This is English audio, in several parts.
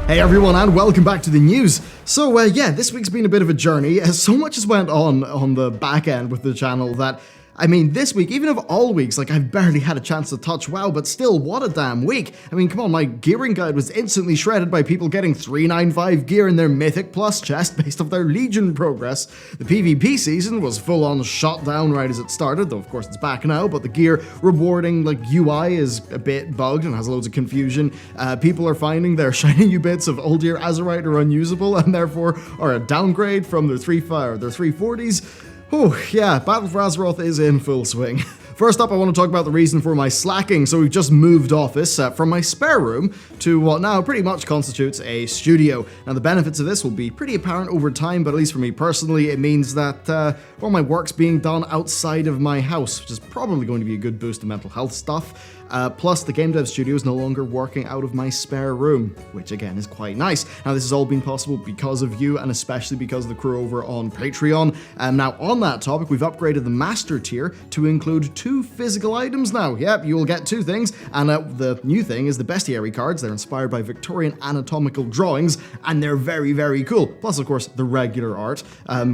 Hey everyone, and welcome back to the news. So yeah, this week's been a bit of a journey. So much has went on the back end with the channel that, I mean, this week, even of all weeks, like I've barely had a chance to touch WoW, but still, what a damn week. I mean, come on, my gearing guide was instantly shredded by people getting 395 gear in their Mythic Plus chest based off their Legion progress. The PvP season was full on shut down right as it started, though of course it's back now, but the gear rewarding like UI is a bit bugged and has loads of confusion. People are finding their shiny new bits of Uldir Azerite are unusable and therefore are a downgrade from their 340s. Oh, yeah, Battle for Azeroth is in full swing. First up, I want to talk about the reason for my slacking. So we've just moved office from my spare room to what now pretty much constitutes a studio. Now the benefits of this will be pretty apparent over time, but at least for me personally, it means that well, my work's being done outside of my house, which is probably going to be a good boost to mental health stuff. Plus, the game dev studio is no longer working out of my spare room, which again is quite nice. Now, this has all been possible because of you, and especially because of the crew over on Patreon. Now, on that topic, we've upgraded the Master tier to include 2 physical items now. Yep, you will get 2 things, and the new thing is the bestiary cards. They're inspired by Victorian anatomical drawings, and they're very, very cool. Plus, of course, the regular art,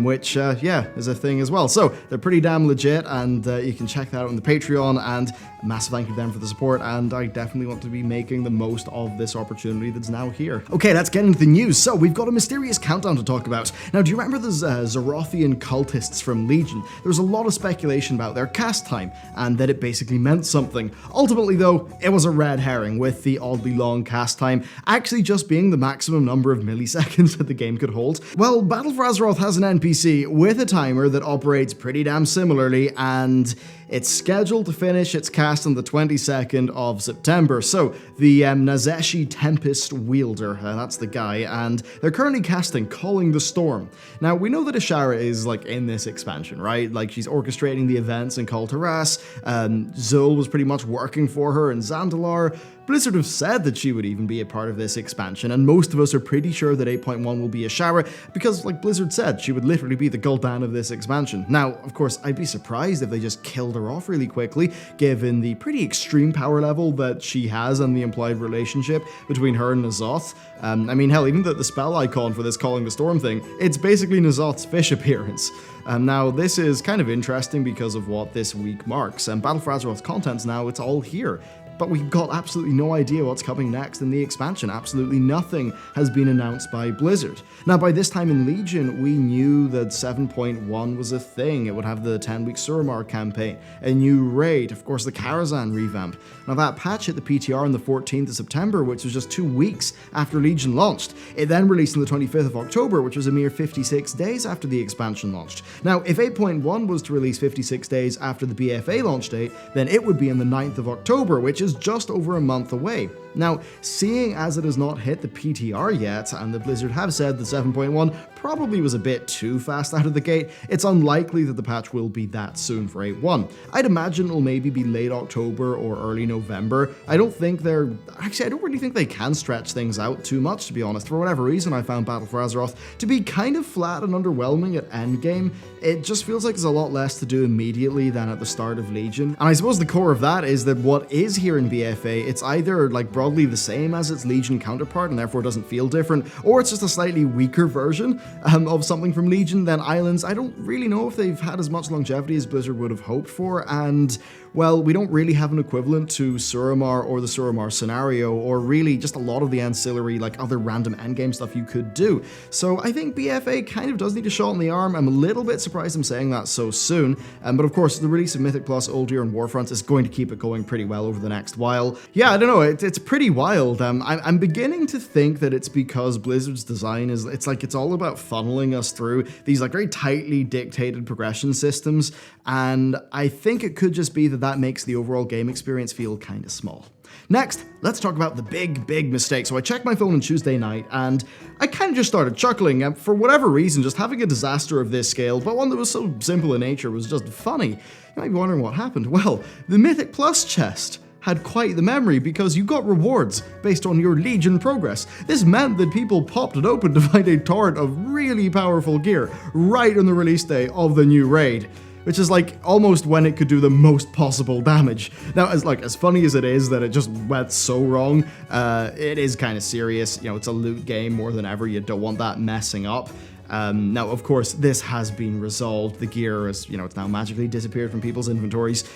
which, yeah, is a thing as well. So, they're pretty damn legit, and you can check that out on the Patreon, and a massive thank you to them for the support, and I definitely want to be making the most of this opportunity that's now here. Okay, let's get into the news. So, we've got a mysterious countdown to talk about. Now, do you remember those Zerothian cultists from Legion? There was a lot of speculation about their cast time, and that it basically meant something. Ultimately, though, it was a red herring, with the oddly long cast time actually just being the maximum number of milliseconds that the game could hold. Well, Battle for Azeroth has an NPC with a timer that operates pretty damn similarly, and it's scheduled to finish its cast on the 22nd of September. So, the Nazeshi Tempest Wielder, that's the guy, and they're currently casting Calling the Storm. Now, we know that Ashara is, like, in this expansion, right? Like, she's orchestrating the events in Kul Tiras, Zul was pretty much working for her in Zandalar. Blizzard have said that she would even be a part of this expansion, and most of us are pretty sure that 8.1 will be Ashara, because, like Blizzard said, she would literally be the Gul'dan of this expansion. Now, of course, I'd be surprised if they just killed her off really quickly, given the pretty extreme power level that she has and the implied relationship between her and N'Zoth. I mean, hell, even the spell icon for this Calling the Storm thing, it's basically N'Zoth's fish appearance. Now, this is kind of interesting because of what this week marks, and Battle for Azeroth contents now, it's all here. But we've got absolutely no idea what's coming next in the expansion. Absolutely nothing has been announced by Blizzard. Now, by this time in Legion, we knew that 7.1 was a thing. It would have the 10-week Suramar campaign, a new raid, of course the Karazhan revamp. Now, that patch hit the PTR on the 14th of September, which was just 2 weeks after Legion launched. It then released on the 25th of October, which was a mere 56 days after the expansion launched. Now, if 8.1 was to release 56 days after the BFA launch date, then it would be on the 9th of October, which is just over a month away. Now, seeing as it has not hit the PTR yet, and the Blizzard have said that 7.1 probably was a bit too fast out of the gate, it's unlikely that the patch will be that soon for 8.1. I'd imagine it'll maybe be late October or early November. I don't really think they can stretch things out too much, to be honest. For whatever reason, I found Battle for Azeroth to be kind of flat and underwhelming at endgame. It just feels like there's a lot less to do immediately than at the start of Legion. And I suppose the core of that is that what is here in BFA, it's either like broadly the same as its Legion counterpart and therefore doesn't feel different, or it's just a slightly weaker version of something from Legion. Then Islands, I don't really know if they've had as much longevity as Blizzard would have hoped for, and well, we don't really have an equivalent to Suramar or the Suramar scenario, or really just a lot of the ancillary, like other random endgame stuff you could do. So I think BFA kind of does need a shot in the arm. I'm a little bit surprised I'm saying that so soon, but of course the release of Mythic Plus, Uldir, and Warfront is going to keep it going pretty well over the next while. Yeah, I don't know, it's pretty wild. I'm beginning to think that it's because Blizzard's design is, it's all about funneling us through these like very tightly dictated progression systems, and I think it could just be that makes the overall game experience feel kind of small. Next, let's talk about the big mistake. So I checked my phone on Tuesday night, and I kind of just started chuckling. For whatever reason, just having a disaster of this scale, but one that was so simple in nature, was just funny. You might be wondering what happened. Well, the Mythic Plus chest had quite the memory, because you got rewards based on your Legion progress. This meant that people popped it open to find a torrent of really powerful gear right on the release day of the new raid. which is like almost when it could do the most possible damage. Now, as funny as it is that it just went so wrong, it is kind of serious. You know, it's a loot game more than ever. You don't want that messing up. Now, of course, this has been resolved. The gear is, it's now magically disappeared from people's inventories.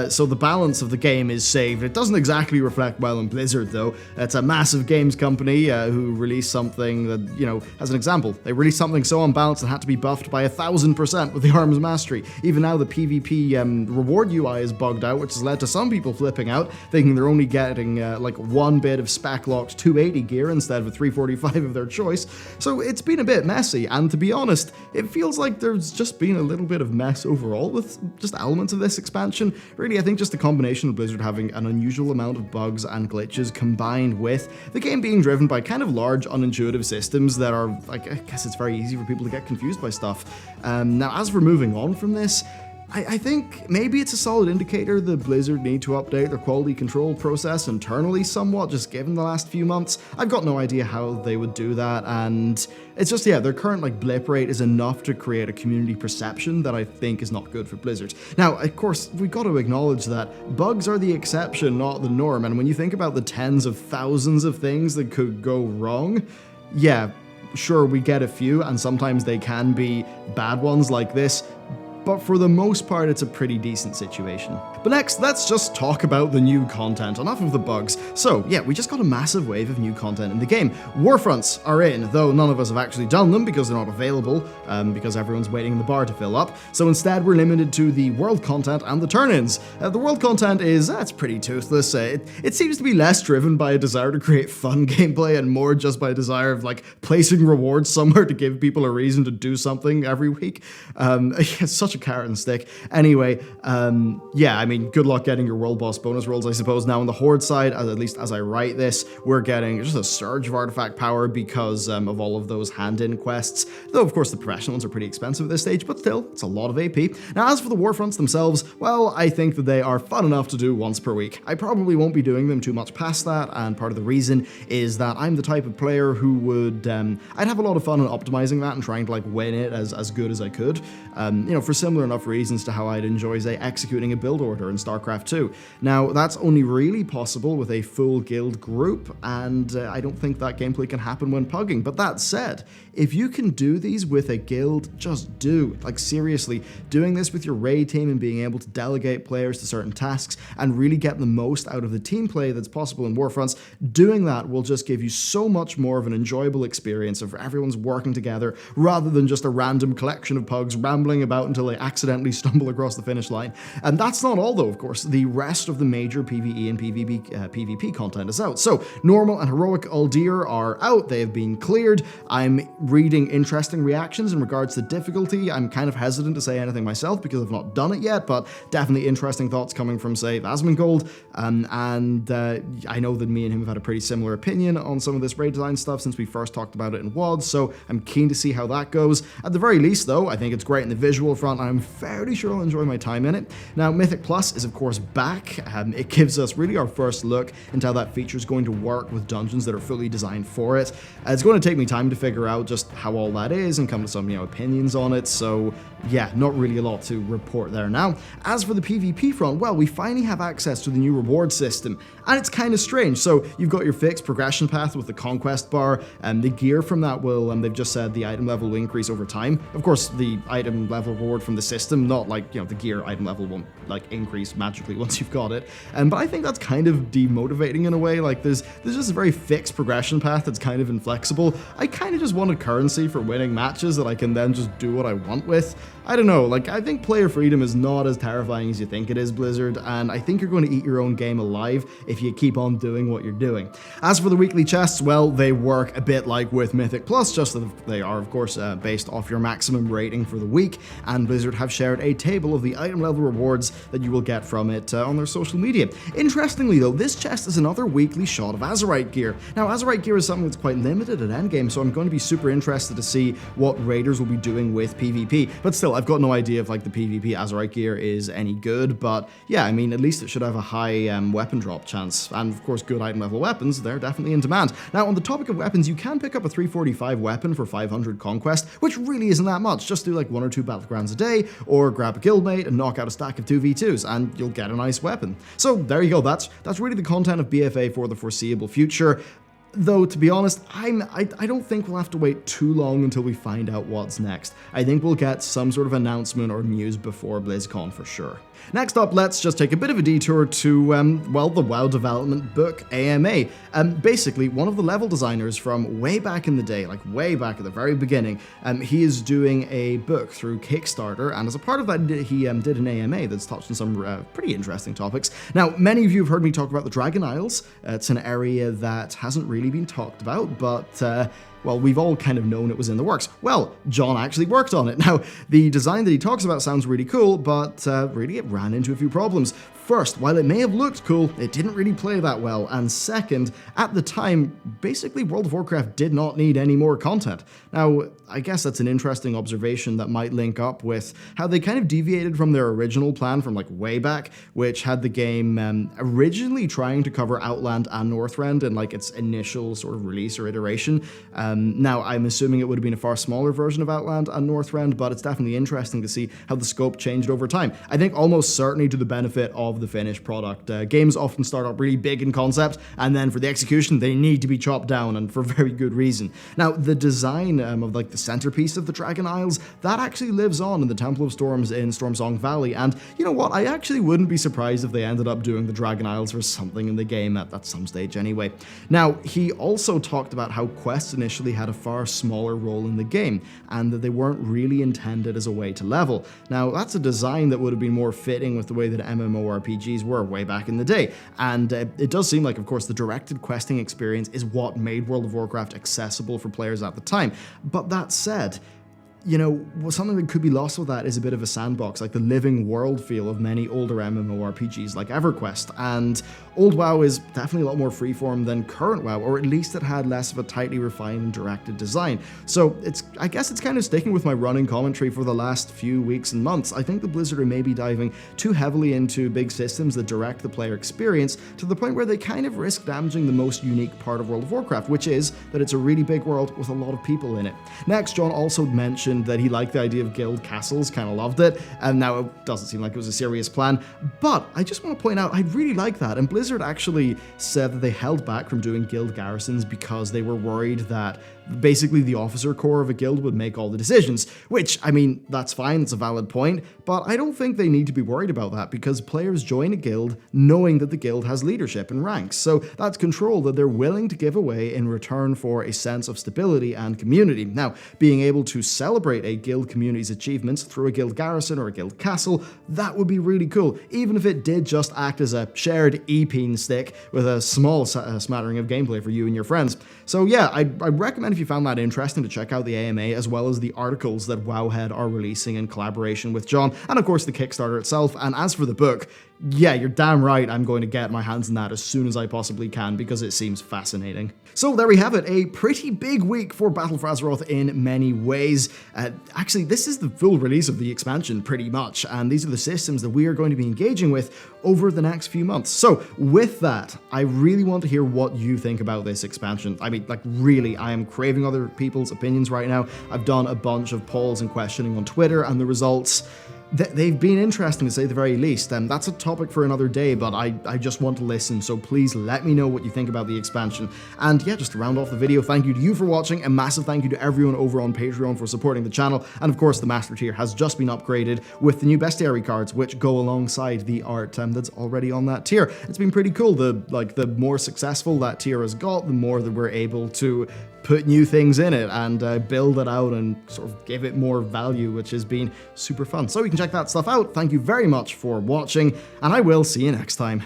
So the balance of the game is saved. It doesn't exactly reflect well on Blizzard, though. It's a massive games company who released something that, as an example, they released something so unbalanced it had to be buffed by 1,000% with the Arms Mastery. Even now, the PvP reward UI is bugged out, which has led to some people flipping out, thinking they're only getting one bit of spec-locked 280 gear instead of a 345 of their choice. So it's been a bit messy, and to be honest, it feels like there's just been a little bit of mess overall with just elements of this expansion. Really, I think just the combination of Blizzard having an unusual amount of bugs and glitches combined with the game being driven by kind of large, unintuitive systems that are, I guess it's very easy for people to get confused by stuff. Now, as for moving on from this, I think maybe it's a solid indicator that Blizzard need to update their quality control process internally somewhat, just given the last few months. I've got no idea how they would do that, and it's just, their current blip rate is enough to create a community perception that I think is not good for Blizzard. Now, of course, we've got to acknowledge that bugs are the exception, not the norm, and when you think about the tens of thousands of things that could go wrong, sure, we get a few, and sometimes they can be bad ones like this, but for the most part, it's a pretty decent situation. But next, let's just talk about the new content, enough of the bugs. So, we just got a massive wave of new content in the game. Warfronts are in, though none of us have actually done them because they're not available, because everyone's waiting in the bar to fill up. So instead, we're limited to the world content and the turn-ins. The world content is, it's pretty toothless. It seems to be less driven by a desire to create fun gameplay and more just by a desire of, placing rewards somewhere to give people a reason to do something every week. It's such a carrot and stick. Anyway, good luck getting your world boss bonus rolls, I suppose. Now, on the Horde side, at least as I write this, we're getting just a surge of artifact power because of all of those hand-in quests. Though, of course, the professional ones are pretty expensive at this stage, but still, it's a lot of AP. Now, as for the Warfronts themselves, well, I think that they are fun enough to do once per week. I probably won't be doing them too much past that, and part of the reason is that I'm the type of player who would, I'd have a lot of fun in optimizing that and trying to, win it as good as I could. For similar enough reasons to how I'd enjoy, say, executing a build order in StarCraft 2. Now, that's only really possible with a full guild group, and I don't think that gameplay can happen when pugging. But that said, if you can do these with a guild, just do. Seriously, doing this with your raid team and being able to delegate players to certain tasks and really get the most out of the team play that's possible in Warfronts, doing that will just give you so much more of an enjoyable experience of everyone's working together rather than just a random collection of pugs rambling about until they accidentally stumble across the finish line. And that's not all, though, of course. The rest of the major PvE and PvP content is out. So, normal and heroic Uldir are out. They have been cleared. I'm reading interesting reactions in regards to difficulty. I'm kind of hesitant to say anything myself because I've not done it yet, but definitely interesting thoughts coming from, say, Asmongold. I know that me and him have had a pretty similar opinion on some of this raid design stuff since we first talked about it in WoD, so I'm keen to see how that goes. At the very least, though, I think it's great in the visual front, and I'm fairly sure I'll enjoy my time in it. Now, Mythic Plus is, of course, back. It gives us really our first look into how that feature is going to work with dungeons that are fully designed for it. It's going to take me time to figure out just how all that is and come to some, opinions on it, so not really a lot to report there now. As for the PvP front, well, we finally have access to the new reward system, and it's kind of strange. So you've got your fixed progression path with the conquest bar, and the gear from that will, they've just said the item level will increase over time. Of course, the item level reward from the system, not the gear item level won't increase magically once you've got it. But I think that's kind of demotivating in a way. There's just a very fixed progression path that's kind of inflexible. I kind of just want a currency for winning matches that I can then just do what I want with. I don't know, I think player freedom is not as terrifying as you think it is, Blizzard, and I think you're going to eat your own game alive if you keep on doing what you're doing. As for the weekly chests, well, they work a bit like with Mythic Plus, just that they are, of course, based off your maximum rating for the week, and Blizzard have shared a table of the item level rewards that you will get from it on their social media. Interestingly, though, this chest is another weekly shot of Azerite gear. Now, Azerite gear is something that's quite limited at endgame, so I'm going to be super interested to see what raiders will be doing with PvP, but still, I've got no idea if like the PvP Azerite gear is any good, but yeah, I mean, at least it should have a high weapon drop chance. And of course, good item level weapons, they're definitely in demand. Now, on the topic of weapons, you can pick up a 345 weapon for 500 conquest, which really isn't that much. Just do like 1 or 2 battlegrounds a day, or grab a guildmate and knock out a stack of 2v2s, and you'll get a nice weapon. So there you go, that's really the content of BFA for the foreseeable future. Though, to be honest, I don't think we'll have to wait too long until we find out what's next. I think we'll get some sort of announcement or news before BlizzCon for sure. Next up, let's just take a bit of a detour to, well, the WoW development book AMA. Basically, one of the level designers from way back in the day, like way back at the very beginning, he is doing a book through Kickstarter, and as a part of that, he did an AMA that's touched on some pretty interesting topics. Now, many of you have heard me talk about the Dragon Isles. It's an area that hasn't really been talked about, but well, we've all kind of known it was in the works. Well, John actually worked on it. Now, the design that he talks about sounds really cool, but really it ran into a few problems. First, while it may have looked cool, it didn't really play that well. And second, at the time, basically World of Warcraft did not need any more content. Now, I guess that's an interesting observation that might link up with how they kind of deviated from their original plan from like way back, which had the game originally trying to cover Outland and Northrend in like its initial sort of release or iteration. Now, I'm assuming it would have been a far smaller version of Outland and Northrend, but it's definitely interesting to see how the scope changed over time. I think almost certainly to the benefit of the finished product. Games often start up really big in concept, and then for the execution, they need to be chopped down, and for very good reason. Now, the design of like the centerpiece of the Dragon Isles, that actually lives on in the Temple of Storms in Stormsong Valley, and you know what, I actually wouldn't be surprised if they ended up doing the Dragon Isles for something in the game at some stage anyway. Now, he also talked about how quests initially had a far smaller role in the game, and that they weren't really intended as a way to level. Now, that's a design that would have been more fitting with the way that MMORPGs were way back in the day, and it does seem like, of course, the directed questing experience is what made World of Warcraft accessible for players at the time. But that said, you know, something that could be lost with that is a bit of a sandbox, like the living world feel of many older MMORPGs like EverQuest, and old WoW is definitely a lot more freeform than current WoW, or at least it had less of a tightly refined and directed design. So I guess it's kind of sticking with my running commentary for the last few weeks and months. I think the Blizzard are maybe diving too heavily into big systems that direct the player experience to the point where they kind of risk damaging the most unique part of World of Warcraft, which is that it's a really big world with a lot of people in it. Next, John also mentioned that he liked the idea of guild castles, kind of loved it, and now it doesn't seem like it was a serious plan, but I just want to point out, I really like that, and Blizzard actually said that they held back from doing guild garrisons because they were worried that basically the officer corps of a guild would make all the decisions, which, I mean, that's fine, it's a valid point, but I don't think they need to be worried about that because players join a guild knowing that the guild has leadership and ranks, so that's control that they're willing to give away in return for a sense of stability and community. Now, being able to celebrate a guild community's achievements through a guild garrison or a guild castle, that would be really cool, even if it did just act as a shared e-peen stick with a small smattering of gameplay for you and your friends. So yeah, I'd recommend if you found that interesting to check out the AMA as well as the articles that Wowhead are releasing in collaboration with John, and of course the Kickstarter itself. And as for the book, yeah, you're damn right I'm going to get my hands on that as soon as I possibly can because it seems fascinating. So there we have it, a pretty big week for Battle for Azeroth in many ways. Actually, this is the full release of the expansion pretty much, and these are the systems that we are going to be engaging with over the next few months. So with that, I really want to hear what you think about this expansion. I mean, like really, I am craving other people's opinions right now. I've done a bunch of polls and questioning on Twitter, and the results, they've been interesting to say the very least, and that's a topic for another day, but I just want to listen, so please let me know what you think about the expansion. And yeah, just to round off the video, thank you to you for watching, a massive thank you to everyone over on Patreon for supporting the channel, and of course the Master Tier has just been upgraded with the new Bestiary cards, which go alongside the art that's already on that tier. It's been pretty cool. The more successful that tier has got, the more that we're able to put new things in it and build it out and sort of give it more value, which has been super fun. So you can check that stuff out. Thank you very much for watching, and I will see you next time.